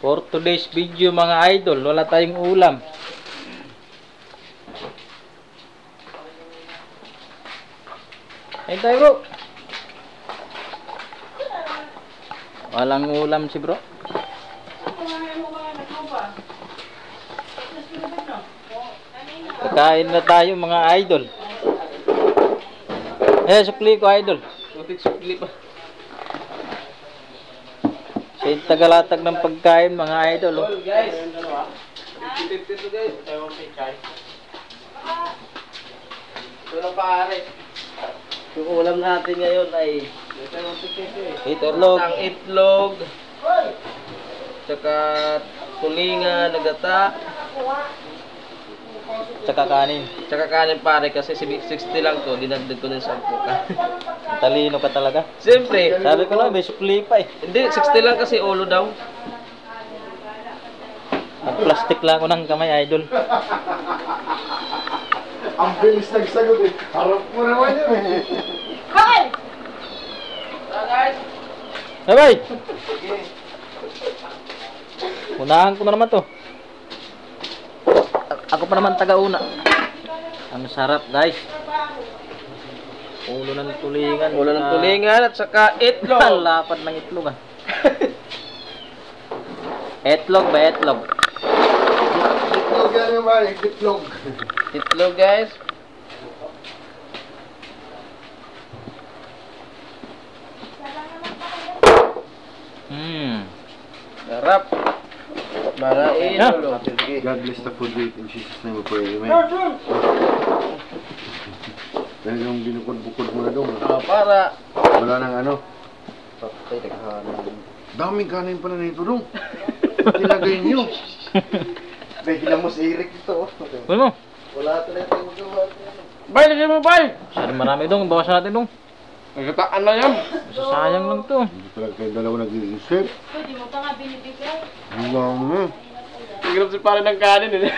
For today's video mga idol, wala tayong ulam. Ayun tayo bro. Walang ulam si bro. Kakain na tayo mga idol. Sukli ko idol. Sukli pa. Sa tagalatag ng pagkain mga idol. Oh. Guys, 50-50 to guys. Ewan kay Chay. Ito na pare. Yung ulam natin ngayon ay Itlog. ang itlog. Tsaka tulingan, nagata. Tsaka kanin. Tsaka kanin pare kasi 60 lang to. Dinagdag ko ng 10 ka. Talino ka talaga. Siyempre. Sabi ko lang, may sukli pa eh. Hindi, 60 lang kasi ulo daw. Nag-plastic lang ako ng kamay idol. Ang bilis nagsagot eh. Harap mo naman yun eh. Hi! Guys! Bye-bye! Unahan ko na naman to. Ako pa naman taga-una. Ang sarap guys. Ulo ng tulingan. Ulo ng tulingan at saka itlog. Lapad ng itlog ah. Itlog ba itlog? Itlog yan yung ba? Itlog. Itlog guys. Sarap. Marain. Yeah. Ulo. God bless the food we eat in Jesus' name we pray. Amen. Dahil yung binukod-bukod mo na doon. Para. Wala nang ano. Patay, taghahanan. Daming kanin pala na ito doon. Tinagay niyo. Bigla mo si Eric ito. Uy mo. Wala talaga tayo magawa. Bay, lagyan mo bay. Marami dong. Bawasan natin dong. Nagataan na yan. Sayang lang to. Hindi talaga kayo dalawa nag-iisip. Pwede mo pa nga binibigay. Ang dami. Tignan si pare ng kanin eh.